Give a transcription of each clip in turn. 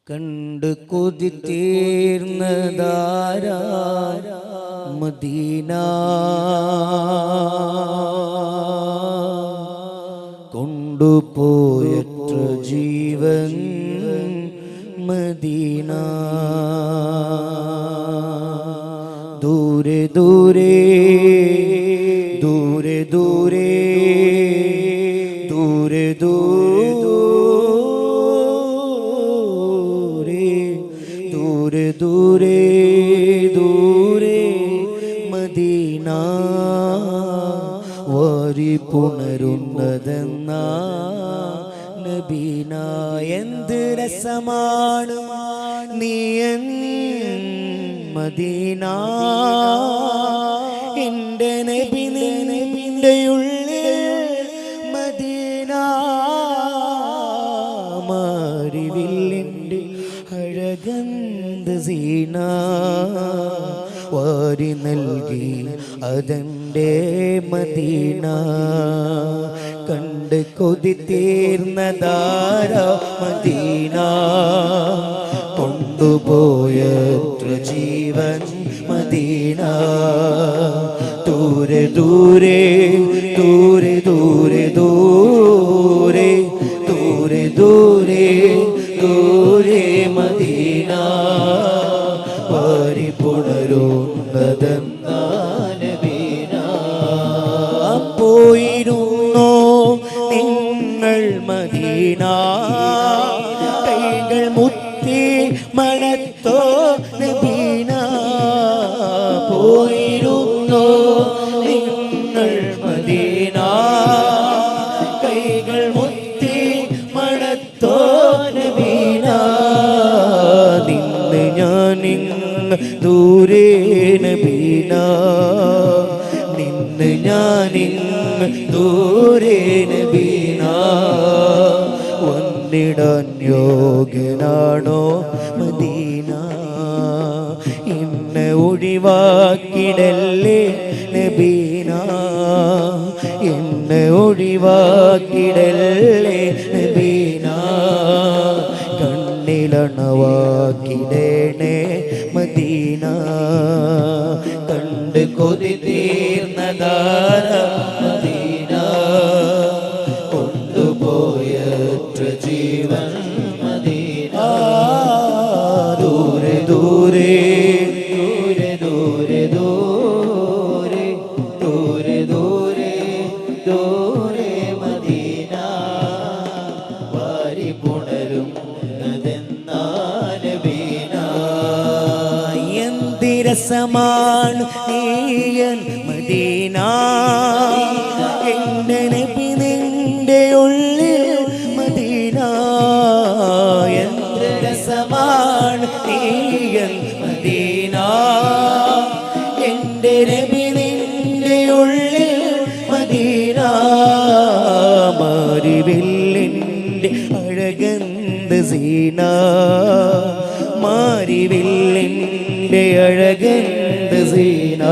കണ്ടു കൊതി തീർന്നതാരാ മദീന കൊണ്ടുപോയത്ര ജീവൻ മദീന ദൂരെ ദൂരെ ദൂരെ ദൂരെ ദൂരെ ദൂരെ ദൂരെ ദൂരെ മദീന വാരി പുണരുന്നതെന്ന നബീന എന്ത് രസമാണ് നീയൻ മദീന എൻ്റെ നബി നിന്റെ ഉള്ളിൽ മദീന മാറിവില്ലിൻ്റെ അഴകന്ത് സീന വാരി നൽകി അതെൻ്റെ മദീന കണ്ട് കൊതി തീർന്നതാര മദീന കൊണ്ടുപോയത്ര ജീവൻ മദീന ദൂരെ ദൂരെ ദൂരെ ദൂരെ ദൂരെ ദൂരെ ദൂരെ ദൂരെ മദീന വാരി പുണരുന്നതെന്ന നബീന പോയിരുന്നോ നിങ്ങൾ മദീന കൈകൾ മുത്തി മണത്തോ നബീന പോയിരുന്നോ നിങ്ങൾ മദീന കൈകൾ മുത്തി മണത്തോ നബീന നിന്ന് ഞാനിങ് ദൂരെ നബീന നിന്ന് ഞാനിങ് ദൂരെ നബീന വന്നിടാൻ യോഗ്യനാണോ മദീന എന്നെ ഒഴിവാക്കിടല്ലേ നബീന എന്നെ ഒഴിവാക്കിടല്ലേ നബീന കണ്ണിലണവാക്കിടേണേ മദീന കണ്ട് കൊതി തീർന്നതാര മദീന കൊണ്ടുപോയത്ര ജീവൻ മദീന ദൂരെ ദൂരെ ദൂരെ ദൂരെ ദൂരെ ദൂരെ ദൂരെ ദൂരെ മദീന വാരി പുണരും നബീന എന്തിരസമാണ് നീയൻ മദീന എൻ്റെ നബി നിന്റെ ഉള്ളിൽ മദീന എന്ത് രസമാണ് നീയൻ മദീന എൻ്റെ നബി നിന്റെ ഉള്ളിൽ മദീന മാരിവില്ലിൻ്റെ അഴകന്ത് സീന മാരിവില്ലിൻ്റെ അഴകന്ത് സീന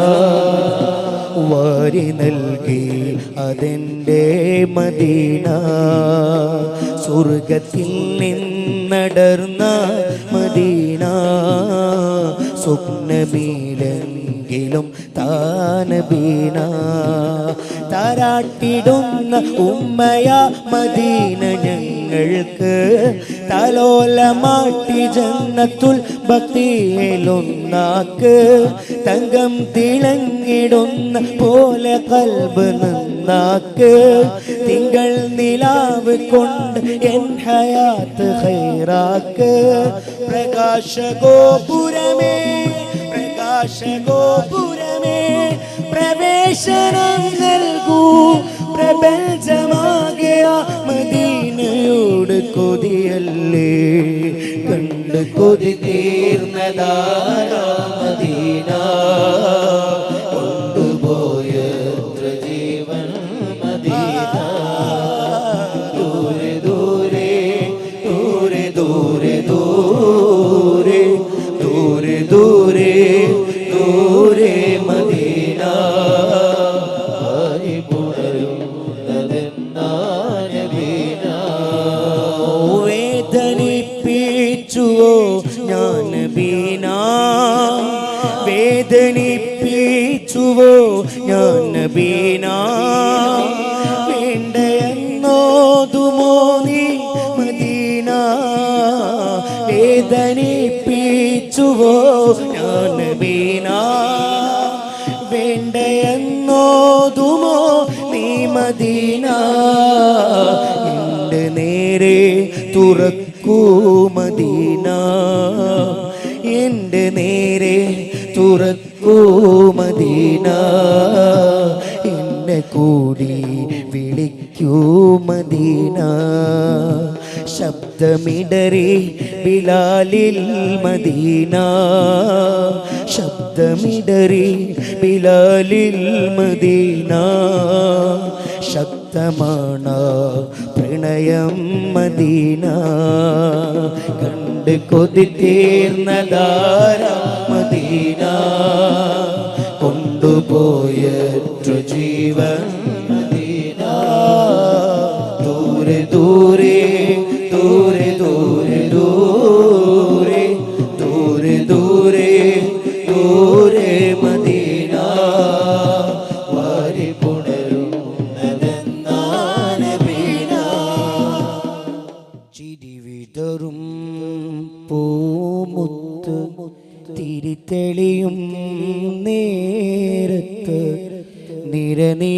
വാരി നൽകി അതെൻ്റെ മദീന സ്വർഗത്തിൽ നിന്നടർന്ന മദീന സ്വപ്നമീലെങ്കിലും താനബീന താരാട്ടിടുന്ന ഉമ്മയ മദീന ഞങ്ങൾക്ക് തലോലമാട്ടി ജന്നത്തുൽ ഭക്തിയിലൊന്നാക്ക് തങ്കം തിളങ്ങിടുന്ന പോലെ കൽബ് നന്നാക്ക് തിങ്കൾ നിലാവ് കൊണ്ട് എൻ ഹയാത്ത് ഖൈറാക്ക് പ്രകാശഗോപുരമേ പ്രകാശഗോപുരമേ പ്രവേശനം നൽകൂ പ്രപഞ്ചമാകിയ മദീനയോട് കൊതിയല്ലേ കണ്ട് കൊതി തീർന്നതാര മദീന കൊണ്ടുപോയത്ര ജീവൻ മദീന ദൂരെ ദൂരെ ദൂരെ ദൂരെ ദൂരെ ദൂരെ ദൂരെ ദൂരെ മദീന വാരി പുണരുന്നതെന്ന നബീന വേദനിപ്പി പീഡിപ്പിച്ചുവോ ഞാൻ നബീന വേദനിപ്പിച്ചുവോ ഞാൻ നബീന വേണ്ടയെന്നോതുമോ നീ മദീന വേദനിപ്പിച്ചുവോ ഞാൻ നബീന വേണ്ടയെന്നോതുമോ നീ മദീന എൻ്റെ നേരെ തുറക്കൂ മദീന എൻ്റെ നേരെ തുറക്കൂ മദീന എന്നെ കൂടി വിളിക്കൂ മദീന ശബ്ദമിടറി ബിലാലിൽ മദീന ശബ്ദമിടറി ബിലാലിൽ മദീന ശക്തമാണ് പ്രണയം മദീന കണ്ട് കൊതി തീർന്നതാര മദീന കൊണ്ടുപോയറ്റു ജീവൻ മദീന ദൂരെ ദൂരെ ദൂരെ ദൂരെ ദൂരെ ദൂരെ ദൂരെ ദൂരെ മദീന വാരി പുണരുന്നതെന്നാനബീന ചിരി വിതറും പൂമുത്ത് തിരിതെളിയും നേരത്ത് നിരനിരയാദേശത്ത്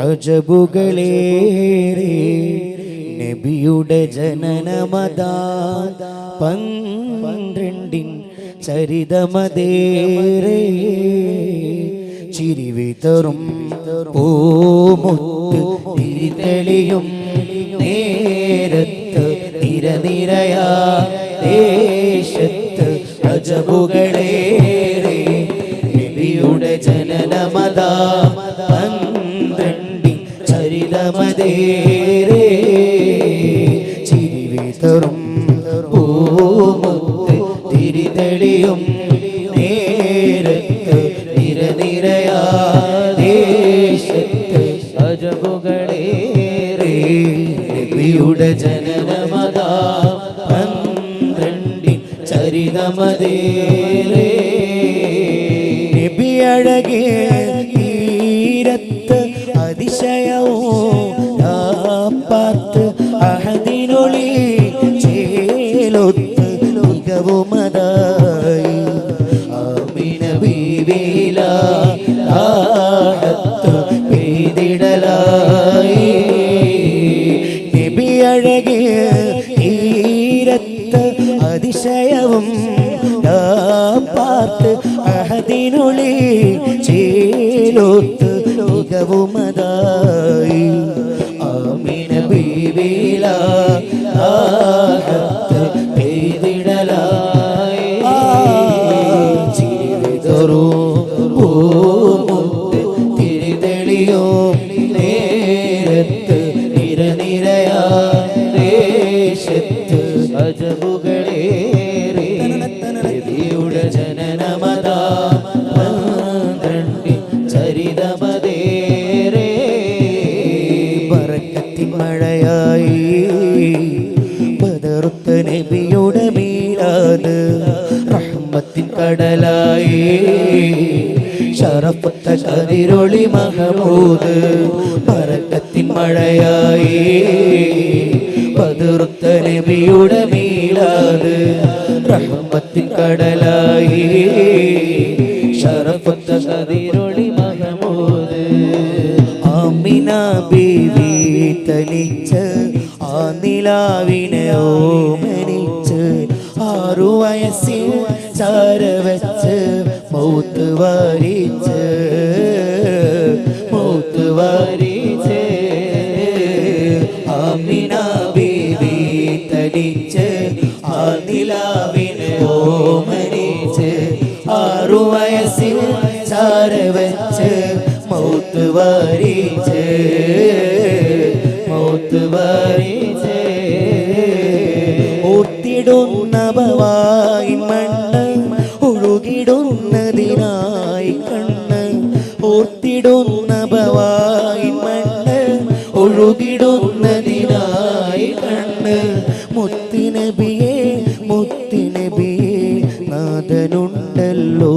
അജബുകളേറെ നബിയുടെ ജനനമതാ 12 ചരിതമതേറെ ചിരിവിതറും പൂമുത്ത് തിരിതെളിയും നേരത്ത് നിരനിരയാദേശത്ത് അജബുകളേറെ നബിയുടെ ജനനമതാ 12 ചരിതമതേറെ ചിരിവിതറും പൂമുത്ത് തിരിതെളിയും നേരത്ത് നിരനിരയാദേശത്ത് അജബുകളേറെ നബിയുടെ ജനനമതാ 12 ചരിതമതേറെ നബി അഴകേ തീരത്ത് അതിശയവും പാത്ത് അഹദിനൊളി ചേലൊത്ത് മികവുമതായി ആമിന ബീവിലാഹത്ത് പെയ്തിടലായി നബി അഴകേ തീരത്ത് അതിശയവും പാത്ത് അഹദിനൊളി ചേലൊത്ത് മികവുമതായി ആമിന ബീവിലാഹത്ത് പെയ്തിടലായി ചിരിവിതറും പൂമുത്ത് തിരിതെളിയോ നേരത്ത് നിരനിരയാദേശത്ത് അജബുകളേറെ നബിയുടെ ജനനമതാ 12 ചരിതമതേറെ ബറക്കത്തിൻ മഴയായി ബദറുത്ത നബിയുടെ മീലാദ് റഹ്മത്തിൻ കടലായി ശറഫത്ത കതിരൊളി മഹമൂദ് ബറക്കത്തിൻ മഴയായി ബദറുത്ത നബിയുടെ മീലാദ് റഹ്മത്തിൻ കടലായി ശറഫത്ത കതിരൊളി മഹമൂദ് ആമിന ബീവി തനിച്ച് ആ നിലാവിനെ ഓമനിച്ച് 6 വയസ്സിൽ ചാരവച്ച് മൗത്ത് വാരിച്ച് ആമിന ബീവി തനിച്ച് ആ നിലാവിനെ ഓമനിച്ച് 6 വയസ്സിൽ ചാരവച്ച് മൗത്ത് വാരിച്ച് ഓർത്തിടുന്നവവായി മണ്ണ് ഒഴുകിടുന്നതിനായി കണ്ണ് ഓർത്തിടുന്നവവായി മണ്ണ് ഒഴുകിടുന്നതിനായി കണ്ണ് മുത്തുനബിയേ മുത്തുനബിയേ നാഥനുണ്ടല്ലോ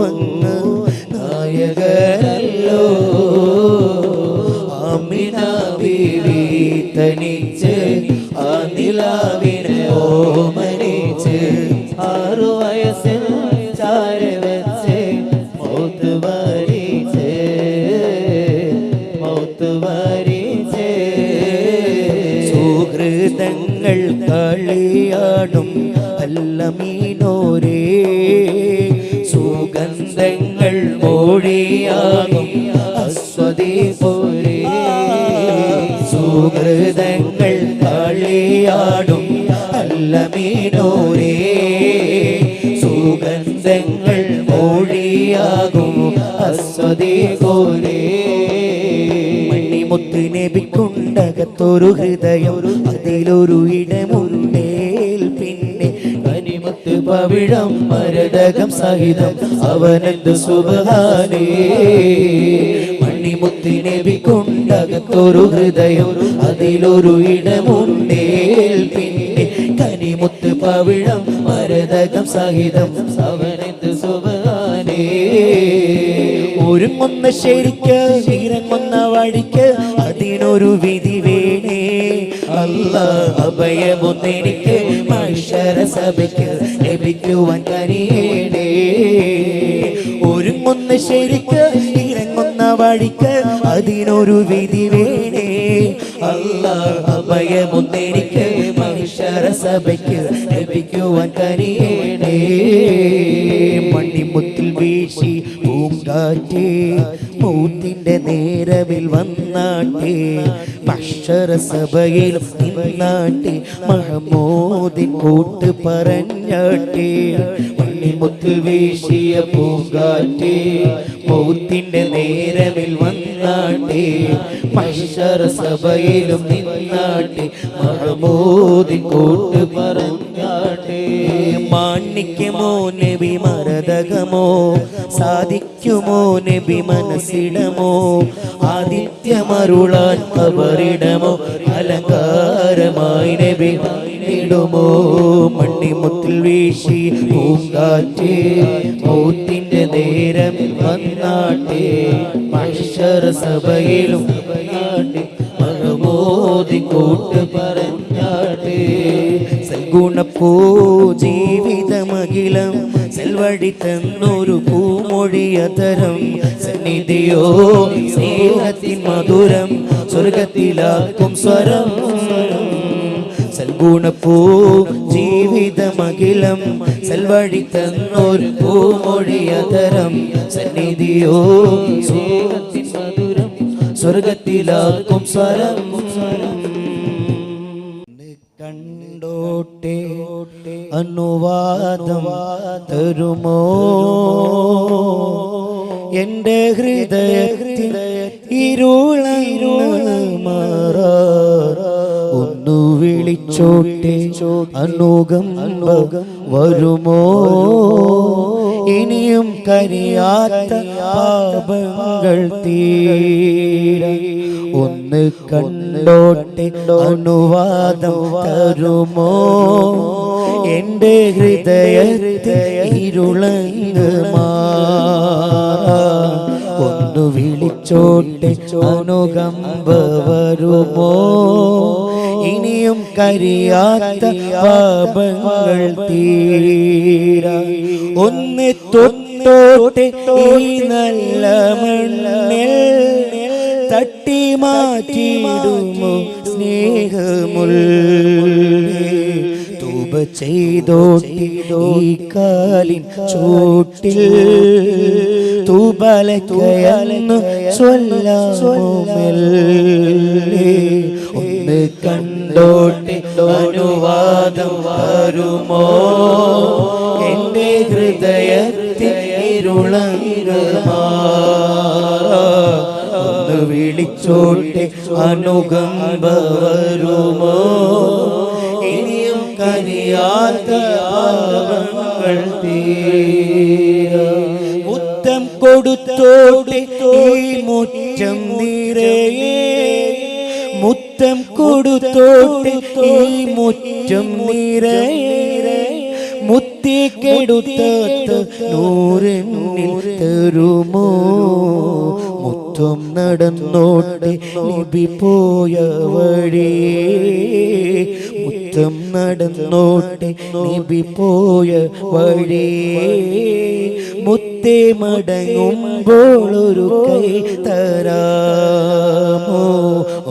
അങ്ങ് നായകരല്ലോ ആമിന ബീവി തനിച്ച് ആ നിലാവിനെ ഓമനിച്ച് 6 വയസ്സിൽ ചാര വെച്ച് മൗത്ത് വരിച്ച് സുഹൃതങ്ങൾ കളിയാടും അല്ലമീനോരേ സുഗന്ധങ്ങൾ മൊഴിയാകും അസ്വദി പോരേ സുഹൃതങ്ങൾ കളിയാടും അല്ലമീനോരേ സുഗന്ധങ്ങൾ മൊഴിയാകും അസ്വദി പോരേ മണിമുത്ത് നബിക്കുണ്ടകത്തൊരു ഹൃദയം അതിലൊരു ഇടമുണ്ടേൽ പിന്നെ കനിമുത്ത് പവിഴം മരതകം സഹിതം അവനന്ത് സുബ്ഹാനേ മണിമുത്ത് നബിക്കുണ്ടകത്തൊരു ഹൃദയം അതിലൊരു ഇടമുണ്ടേൽ പിന്നെ കനിമുത്ത് പവിഴം മരതകം സഹിതം അവനന്ത് സുബ്ഹാനേ ഒരുങ്ങുന്ന ശരിക്ക് ഇറങ്ങുന്ന വഴിക്ക് അതിനൊരു വിധി വേണേ അല്ലാഹ് അഭയമൊന്നെനിക്ക് മഹ്ശറ സഭയ്ക്ക് ലഭിക്കുവാൻ കനിയേണേ ഒരുങ്ങുന്ന ശരിക്ക് ഇറങ്ങുന്ന വഴിക്ക് അതിനൊരു വിധി വേണേ അല്ലാഹ് അഭയമൊന്നെനിക്ക് മഹ്ശറ സഭയ്ക്ക് ലഭിക്കുവാൻ കനിയേണേ മണിമുത്തിൽ വീശി പൂങ്കാറ്റേ മൗത്തിന്റെ നേരവിൽ വന്നാട്ടെ മഹ്ശറ സഭയിലും നിന്നാട്ടെ മഹമൂദിൻ കൂട്ട് പറഞ്ഞാട്ടെ മണിമുത്ത് വീശിയ പൂങ്കാറ്റേ മൗത്തിന്റെ നേരവിൽ വന്നാട്ടെ മഹ്ശറ സഭയിലും നിന്നാട്ടെ മഹമൂദിൻ കൂട്ട് പറഞ്ഞാട്ടെ മാണിക്യമോ നബി മരതകമോ സാധിക്കുമോ നബി മനസ്സിടമോ ആദിത്യമരുളാൻ ഖബറിടമോ അലങ്കാരമായി നബി ഇടുമോ മണിമുത്തിൽ വീശി പൂങ്കാറ്റേ മൗത്തിന്റെ നേരം വന്നാട്ടെ മഹ്ശറ സഭയിലും നാട്ടെ മഹമൂദിൻ കൂട്ട് പറഞ്ഞാട്ടെ സൽഗുണപ്പൂ ജീവിതമഖിലം സെൽവഴി തന്നൊരു പൂമൊഴിയതരം സന്നിധിയോ സ്നേഹത്തിൻ മധുരം സ്വർഗത്തിലാക്കും സ്വരം സൽഗുണപ്പൂ ജീവിതമഖിലം സെൽവഴി തന്നൊരു പൂമൊഴിയതരം സന്നിധിയോ സ്നേഹത്തിൻ മധുരം സ്വർഗത്തിലാക്കും സ്വരം കണ്ടോട്ടെ അനുവാദം തരുമോ എൻ്റെ ഹൃദയത്തിൽ ഇരുള ഒന്നു വിളിച്ചോട്ടെ അനുകമ്പം വരുമോ ഇനിയും കരിയാത്ത പാപങ്ങൾ തീര ഒന്ന് കണ്ടോട്ടെ അനുവാദം തരുമോ എൻ്റെ ഹൃദയത്തെ ഇരുളങ്ങ് ഒന്ന് വിളിച്ചോട്ടെ അനുകമ്പ വരുമോ ഇനിയും കരിയാത്ത പാപങ്ങൾ തീര ഒന്ന് തൊട്ടോട്ടെ ഈ നല്ല മണ്ണിൽ തട്ടി മാറ്റിടുമോ സ്നേഹമുള്ളേ തൂബ ചെയ്തോട്ടി ഈ കാലിൻ ചോട്ടിൽ തൂബലക്കയെന്നു ചൊല്ലാമോ മെല്ലെ ഒന്ന് കണ്ടോട്ടെ അനുവാദം വരുമോ എൻ്റെ ഹൃദയത്തിൽ ഇരുളങ്ങുമാ ഒന്ന് വിളിച്ചോട്ടെ അനുകമ്പ വരുമോ ഇനിയും കനിയാത്ത പാപങ്ങൾ തീര മുത്തം കൊടുത്തോട്ടെ ഈ മുറ്റം നിറയെ മുത്ത മുത്തം കൊടുത്തോട്ടെ ഈ മുറ്റം നിറയെ മുത്തിക്കെടുത്ത നൂറിനിൽ തരുമോ മുത്തം നടന്നോട്ടെ നബി പോയ വഴി മുത്തം നടന്നോട്ടെ നബി പോയ വഴി മുത്തേ മടങ്ങുമ്പോൾ ഒരു കൈ തരാമോ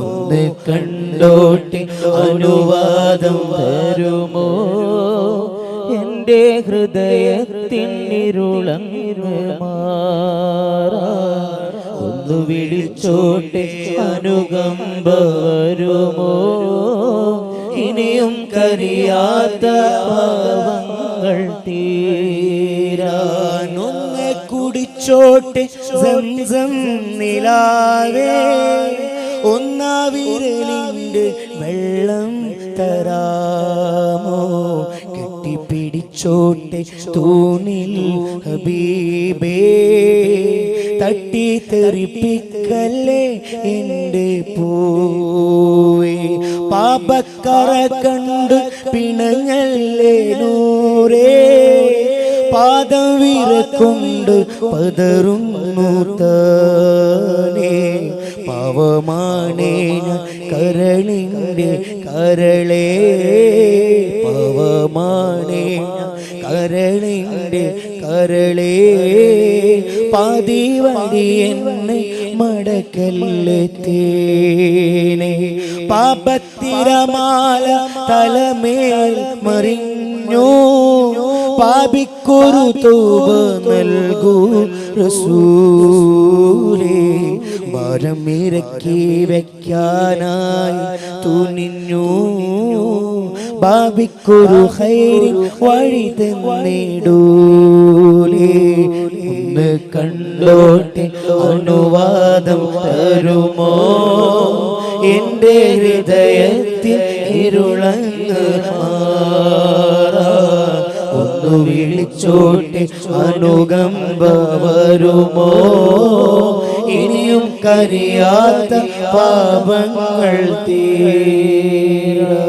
ഒന്ന് കണ്ടോട്ടെ അനുവാദം തരുമോ എൻ്റെ ഹൃദയത്തിൻ ഇരുളങ്ങ് മാറാ ഒന്ന് വിളിച്ചോട്ടെ അനുകമ്പ വരുമോ ഇനിയും കരിയാത്ത പാവങ്ങൾ തീരാനൊന്ന് കുടിച്ചോട്ടെ സംസം നിലാവേ ഒന്നാവിരലിൻ്റെ വെള്ളം തരാമോ കെട്ടിപ്പിടിച്ചോട്ടെ തൂണിൽ ഹബീബേ തട്ടിത്തെറിപ്പിക്കല്ലേ എൻ്റെ പൂവേ പാപക്കറ കണ്ട് പിണഞ്ഞല്ലേ നൂറേ പാദം വിറക്കൊണ്ട് പതറുന്നു താനേ പാവമാണേ കരളിൻ്റെ കരളേ പാവമാണേ കരളിൻ്റെ കരളേ പാതിവടി എന്നെ മടക്കല്ലെത്തേനെ പാപത്തിരമാല തലമേൽ മറിഞ്ഞു പാപിക്കൊരു തൗബ നൽകൂ റസൂലേ ഭാരം ഇറക്കി വെക്കാനായി തുനിഞ്ഞു ബാബിക്കൊരു ഹൈറിൻ വഴി തന്നിടൂലേ ഒന്ന് കണ്ടോട്ടെ അനുവാദം തരുമോ എൻ്റെ ഹൃദയത്തിൽ ഇരുളങ്ങ് മാറാ ഒന്ന് വിളിച്ചോട്ടെ അനുകമ്പ വരുമോ ഇനിയും കരിയാത്ത പാപങ്ങൾ തീരാ